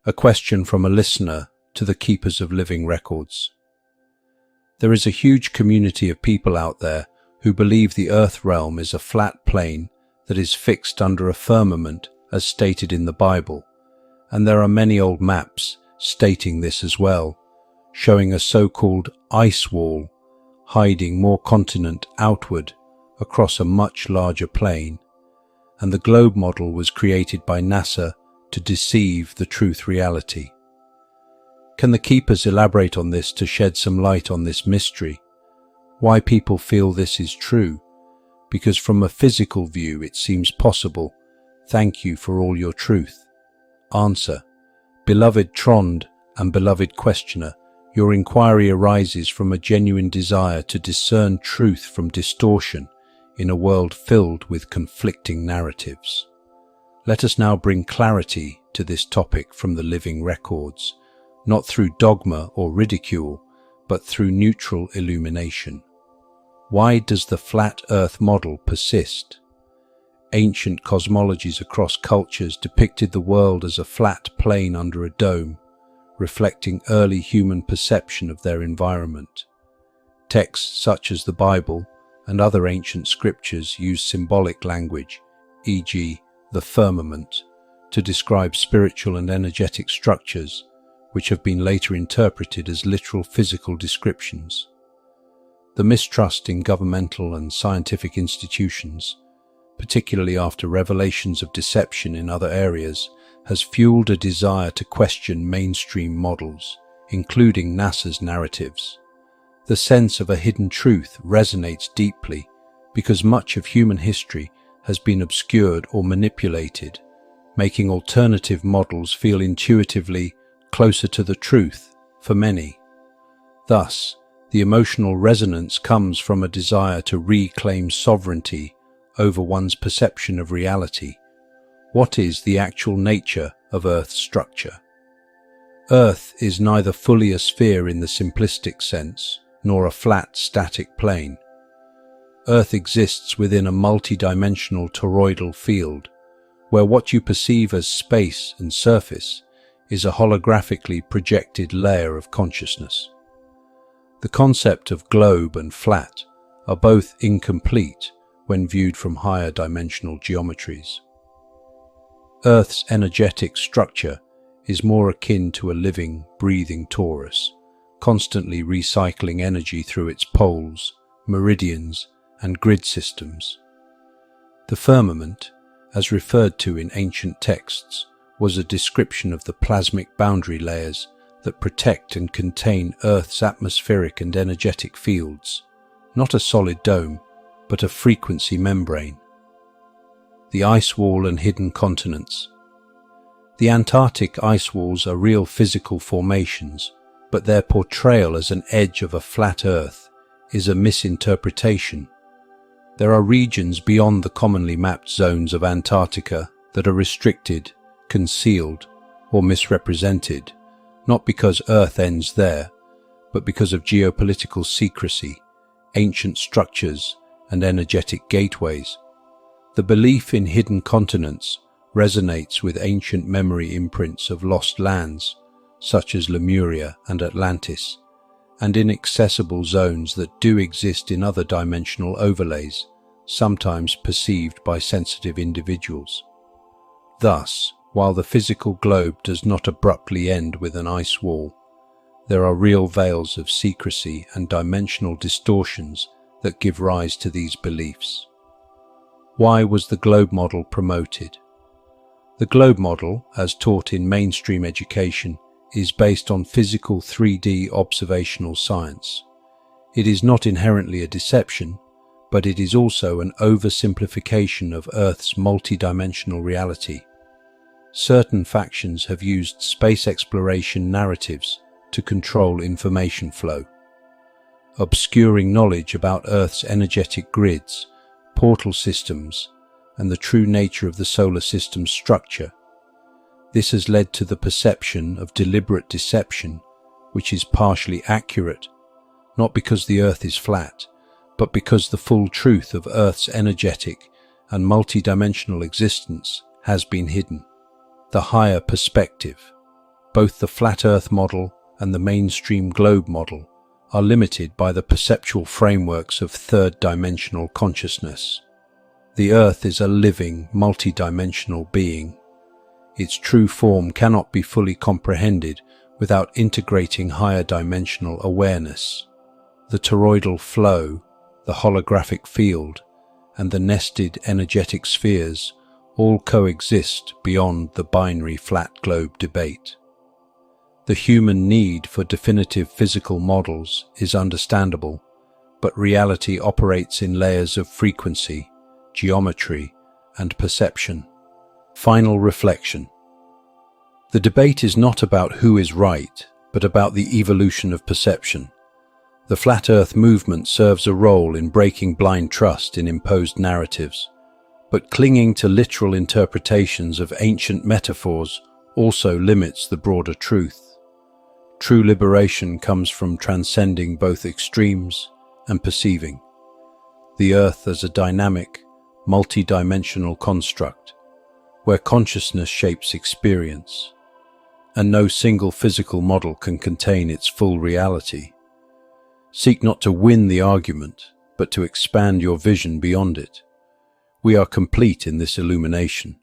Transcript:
A question from a listener to the keepers of living records. There is a huge community of people out there who believe the Earth realm is a flat plane that is fixed under a firmament as stated in the Bible, and there are many old maps stating this as well, showing a so-called ice wall hiding more continent outward across a much larger plane, and the globe model was created by NASA to deceive the truth reality. Can the keepers elaborate on this to shed some light on this mystery? Why people feel this is true? Because from a physical view it seems possible. Thank you for all your truth. Answer. Beloved Trond and beloved questioner, your inquiry arises from a genuine desire to discern truth from distortion in a world filled with conflicting narratives. Let us now bring clarity to this topic from the living records, not through dogma or ridicule, but through neutral illumination. Why does the flat Earth model persist? Ancient cosmologies across cultures depicted the world as a flat plane under a dome, reflecting early human perception of their environment. Texts such as the Bible and other ancient scriptures use symbolic language, e.g., the firmament, to describe spiritual and energetic structures, which have been later interpreted as literal physical descriptions. The mistrust in governmental and scientific institutions, particularly after revelations of deception in other areas, has fueled a desire to question mainstream models, including NASA's narratives. The sense of a hidden truth resonates deeply because much of human history has been obscured or manipulated, making alternative models feel intuitively closer to the truth for many. Thus, the emotional resonance comes from a desire to reclaim sovereignty over one's perception of reality. What is the actual nature of Earth's structure? Earth is neither fully a sphere in the simplistic sense, nor a flat, static plane. Earth exists within a multidimensional toroidal field, where what you perceive as space and surface is a holographically projected layer of consciousness. The concept of globe and flat are both incomplete when viewed from higher dimensional geometries. Earth's energetic structure is more akin to a living, breathing torus, constantly recycling energy through its poles, meridians, and grid systems. The firmament, as referred to in ancient texts, was a description of the plasmic boundary layers that protect and contain Earth's atmospheric and energetic fields, not a solid dome, but a frequency membrane. The ice wall and hidden continents. The Antarctic ice walls are real physical formations, but their portrayal as an edge of a flat Earth is a misinterpretation. There are regions beyond the commonly mapped zones of Antarctica that are restricted, concealed, or misrepresented, not because Earth ends there, but because of geopolitical secrecy, ancient structures, and energetic gateways. The belief in hidden continents resonates with ancient memory imprints of lost lands, such as Lemuria and Atlantis, and inaccessible zones that do exist in other dimensional overlays, sometimes perceived by sensitive individuals. Thus, while the physical globe does not abruptly end with an ice wall, there are real veils of secrecy and dimensional distortions that give rise to these beliefs. Why was the globe model promoted? The globe model, as taught in mainstream education, is based on physical 3D observational science. It is not inherently a deception, but it is also an oversimplification of Earth's multidimensional reality. Certain factions have used space exploration narratives to control information flow, obscuring knowledge about Earth's energetic grids, portal systems, and the true nature of the solar system's structure. This has led to the perception of deliberate deception, which is partially accurate, not because the Earth is flat, but because the full truth of Earth's energetic and multidimensional existence has been hidden. The higher perspective. Both the flat Earth model and the mainstream globe model are limited by the perceptual frameworks of third-dimensional consciousness. The Earth is a living, multidimensional being. Its true form cannot be fully comprehended without integrating higher dimensional awareness. The toroidal flow, the holographic field, and the nested energetic spheres all coexist beyond the binary flat globe debate. The human need for definitive physical models is understandable, but reality operates in layers of frequency, geometry, and perception. Final reflection. The debate is not about who is right, but about the evolution of perception. The Flat Earth movement serves a role in breaking blind trust in imposed narratives, but clinging to literal interpretations of ancient metaphors also limits the broader truth. True liberation comes from transcending both extremes and perceiving the Earth as a dynamic, multidimensional construct, where consciousness shapes experience, and no single physical model can contain its full reality. Seek not to win the argument, but to expand your vision beyond it. We are complete in this illumination.